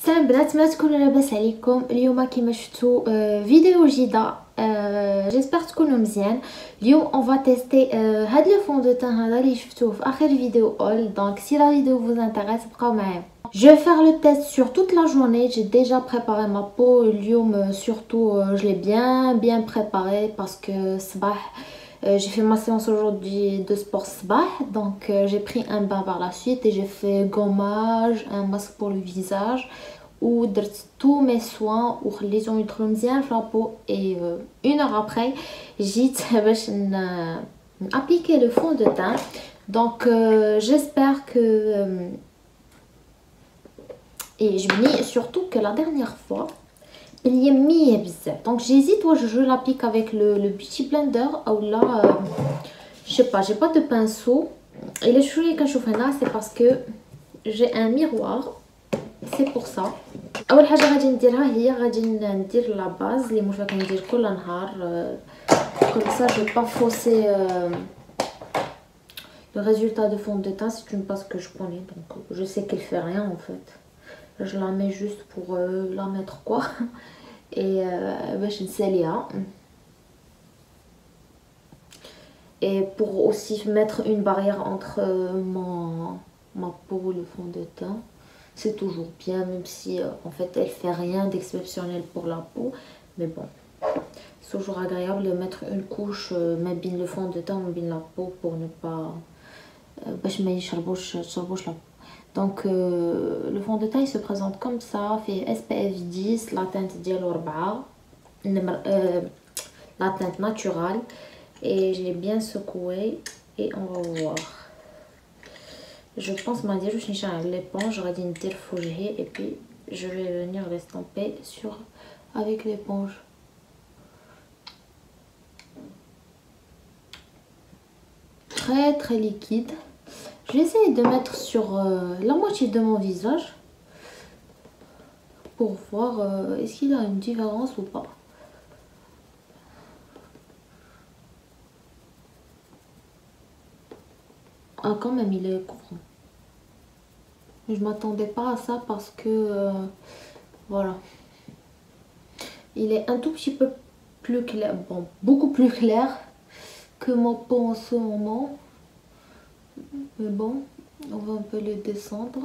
السلام بنات، ما تكونوا لاباس عليكم. اليوم كيما شفتوا فيديو جديده. جيسبر تكونوا مزيان. اليوم اون فا تيستي هاد لو فون دو تان هذا اللي شفتوه في اخر فيديو اول. دونك سي لا فيديو vous intéresse بقاو معايا. Je vais faire le test sur toute la journée. J'ai déjà préparé ma peau. اليوم surtout je l'ai bien préparé parce que صباح j'ai fait ma séance aujourd'hui de sport sabah, donc j'ai pris un bain par la suite et j'ai fait gommage, un masque pour le visage ou tous mes soins ou les ont eu bien la peau. Et une heure après j'ai appliqué le fond de teint. Donc j'espère que et je me dis surtout que la dernière fois il y a mis bizarre. Donc j'hésite, je l'applique avec le beauty blender ou là je sais pas, j'ai pas de pinceau. Et les cheveux que je fais là, c'est parce que j'ai un miroir, c'est pour ça. اول حاجه غادي نديرها هي غادي ندير لا باز اللي مش كندير كل نهار. Comme ça je vais pas fausser le résultat de fond de teint. C'est une base que je connais, donc je sais qu'elle fait rien en fait. Je la mets juste pour la mettre quoi. Et باش نساليها. Et pour aussi mettre une barrière entre ma peau et le fond de teint. C'est toujours bien, même si en fait elle fait rien d'exceptionnel pour la peau, mais bon, c'est toujours agréable de mettre une couche m'abîme le fond de teint, m'abîme la peau pour ne pas باش ما يشربوش la peau. Donc le fond de teint il se présente comme ça, fait SPF 10, la teinte ديالو 4 la teinte naturelle, et je l'ai bien secoué et on va voir. Je pense ما نديروش نيشان على l'éponge, غادي ندير في وجهي et puis je vais venir l'estamper sur avec l'éponge. Très liquide. Je vais essayer de mettre sur la moitié de mon visage pour voir est-ce qu'il y a une différence ou pas. Ah, quand même il est couvrant. Je m'attendais pas à ça parce que voilà, il est un tout petit peu plus clair, bon, beaucoup plus clair que mon peau en ce moment, mais bon, on va un peu le descendre.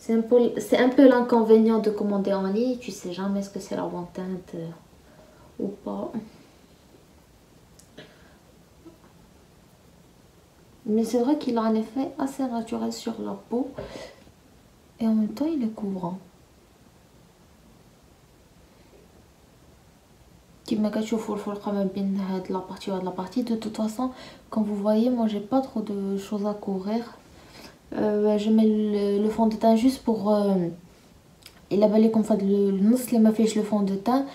C'est un peu l'inconvénient de commander en ligne, tu sais jamais est-ce que c'est la bonne teinte ou pas. Mais c'est vrai qu'il a un effet assez naturel sur la peau et en même temps il est couvrant. Comme كتشوفوا الفرقه ما بين هاد la partie وهاد la partie. De toute façon, comme vous voyez, moi j'ai pas trop de choses à couvrir. Je mets le fond de teint juste pour الا بان لكم فهاد النص اللي ما فيهش le fond de teint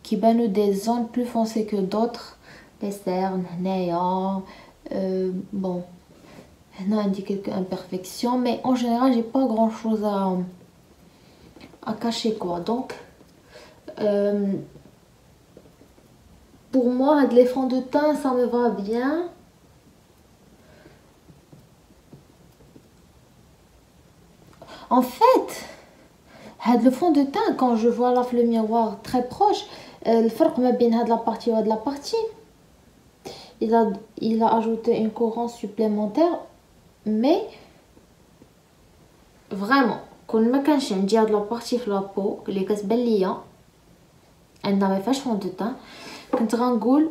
كيبانوا des zones plus foncées que d'autres, les cernes هنايا. Bon, هنا عندي quelques imperfections, mais en général j'ai pas grand chose à cacher quoi. Donc pour moi les fonds de teint ça me va bien. En fait le fond de teint, quand je vois là le miroir très proche, الفرق ما بين هاد la partie و هاد la partie, il a ajouté une cohérence supplémentaire. Mais vraiment كون ما كانش عندي هاد la partie في la peau اللي كتبان ليا عندها ما فيهاش fond de teint, كنت غنقول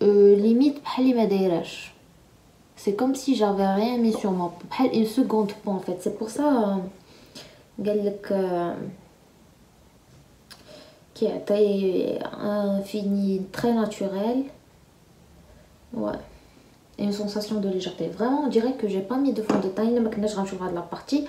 limite بحال اللي ما دايراش. C'est comme si j'avais rien mis sur ma peau, بحال une seconde peau en fait. C'est pour ça قال لك كيعطي un fini très naturel. Ouais, et une sensation de légèreté. Vraiment on dirait que j'ai pas mis de fond de teint. ما كناش غنشوف هاد la partie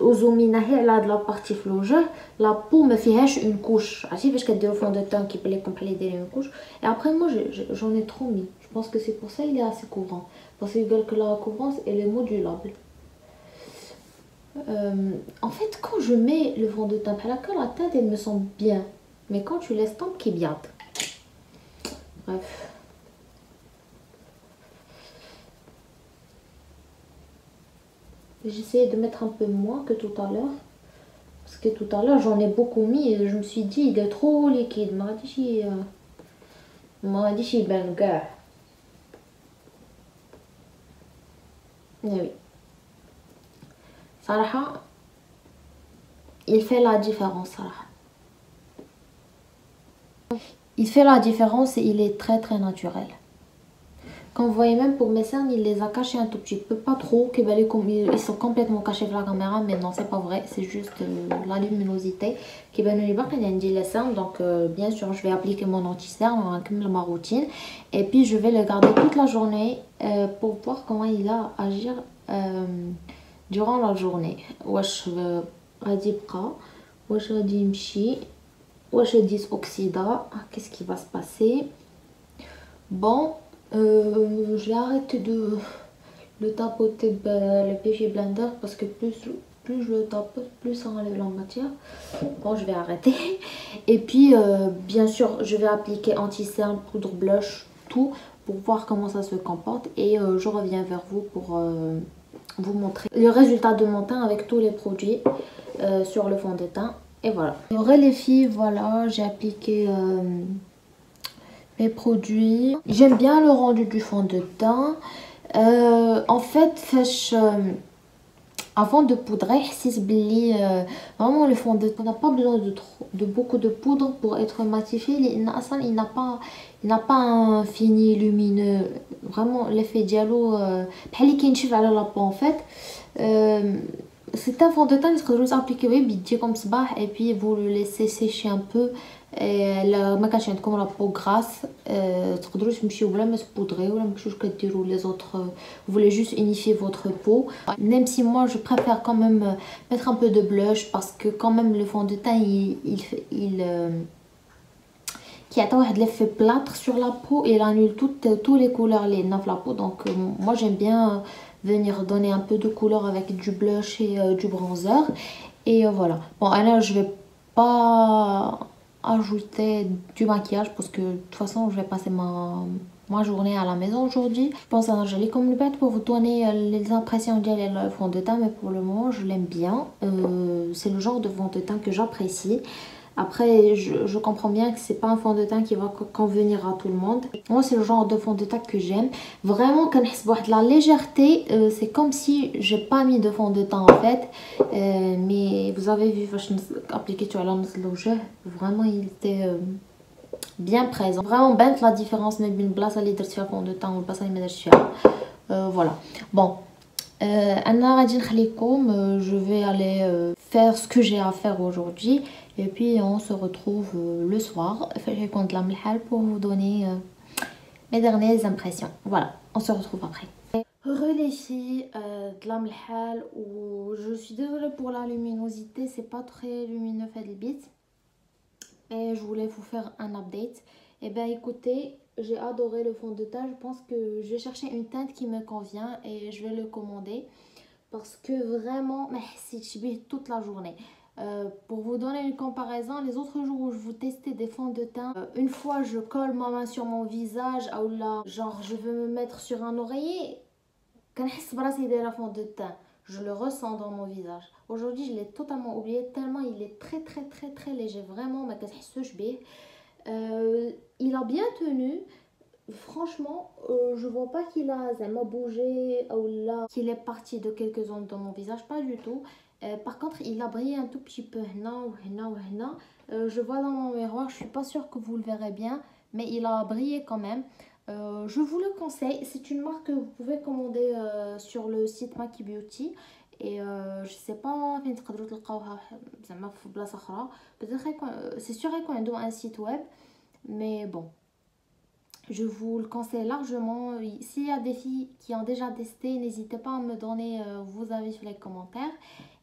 وزومينا هي على هاد la partie في الوجه. La peau ما فيهاش une couche. عرفتي فاش كديروا fond de teint كيبان لكم بحال دايرين une couche. Et après moi j'en ai trop mis. Je pense que c'est pour ça il est assez couvrant, parce que la couvrance elle est modulable. En fait quand je mets le fond de teint بحال هكا la teinte elle me semble bien, mais quand tu l'estampes كيبيض. Bref, J'essayais de mettre un peu moins que tout à l'heure. Parce que tout à l'heure, j'en ai beaucoup mis et je me suis dit, il est trop liquide. ما غاديش يبان كاع. Eh oui. صراحة il fait la différence صراحة. Il fait la différence et il est très très naturel. Quand vous voyez, même pour mes cernes, il les a cachés un tout petit peu, pas trop, ils sont complètement cachés par la caméra, mais non, c'est pas vrai, c'est juste la luminosité. Les cernes, donc bien sûr, je vais appliquer mon anti-cerne, ma routine, et puis je vais le garder toute la journée pour voir comment il va agir durant la journée. Wesh غادي يبقى, wesh غادي يمشي, wesh oxyda, qu'est-ce qui va se passer? Bon, je vais arrêter de le tapoter le PG Blender parce que plus je le tapote, plus ça enlève la matière. Bon, je vais arrêter. Et puis, bien sûr, je vais appliquer anti-cerne, poudre blush, tout pour voir comment ça se comporte. Et je reviens vers vous pour vous montrer le résultat de mon teint avec tous les produits sur le fond de teint. Et voilà. Les filles, voilà, j'ai appliqué les produits. J'aime bien le rendu du fond de teint. En fait, avant de poudrer, vraiment le fond de teint n'a pas besoin de beaucoup de poudre pour être matifié. Il n'a pas un fini lumineux. Vraiment, l'effet diallo, la peau en fait. C'est un fond de teint que vous appliquez comme ça et puis vous le laissez sécher un peu. ما كانش عندكم la peau grasse تقدروا تمشيو بلا ما تبودري ولا ماشي كديروا les autres vous voulez juste unifier votre peau. Même si moi je préfère quand même mettre un peu de blush parce que quand même le fond de teint qui a l'effet plâtre sur la peau et il annule toutes les couleurs les dans la peau. Donc moi j'aime bien venir donner un peu de couleur avec du blush et du bronzer. Et voilà. Bon, alors je vais pas ajouter du maquillage parce que de toute façon je vais passer ma journée à la maison aujourd'hui. Je pense à Angélique comme le bête pour vous donner les impressions de le fond de teint, mais pour le moment je l'aime bien. C'est le genre de fond de teint que j'apprécie. Après, je comprends bien que c'est pas un fond de teint qui va convenir à tout le monde. Moi, c'est le genre de fond de teint que j'aime. Vraiment, quand de la légèreté, c'est comme si j'ai pas mis de fond de teint en fait. Mais vous avez vu, appliqué sur la vraiment, il était bien présent. Vraiment, ben la différence mais une place à l'idée de fond de teint ou pas ça voilà. Bon. Je vais aller faire ce que j'ai à faire aujourd'hui et puis on se retrouve le soir pour vous donner mes dernières impressions. Voilà, on se retrouve après. Les filles, de la mlhal, je suis désolée pour la luminosité, c'est pas très lumineux fait le bit et je voulais vous faire un update. Et bien écoutez, j'ai adoré le fond de teint. Je pense que je vais chercher une teinte qui me convient et je vais le commander parce que vraiment c'est chibé toute la journée. Pour vous donner une comparaison, les autres jours où je vous testais des fonds de teint, une fois je colle ma main sur mon visage ou là genre je veux me mettre sur un oreiller, quand je fond de teint, je le ressens dans mon visage. Aujourd'hui je l'ai totalement oublié tellement il est très léger, vraiment il a bien tenu. Franchement, je vois pas qu'il a bougé ou là qu'il est parti de quelques zones dans mon visage, pas du tout. Par contre, il a brillé un tout petit peu. Je vois dans mon miroir, je suis pas sûre que vous le verrez bien, mais il a brillé quand même. Je vous le conseille, c'est une marque que vous pouvez commander sur le site Maki Beauty. Et je sais pas c'est sûr qu'il y a un site web, mais bon. Je vous le conseille largement. S'il y a des filles qui ont déjà testé, n'hésitez pas à me donner vos avis sur les commentaires.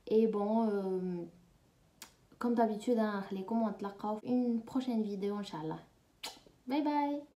Et bon, comme d'habitude, les commentaires, une prochaine vidéo, Inch'Allah. Bye bye!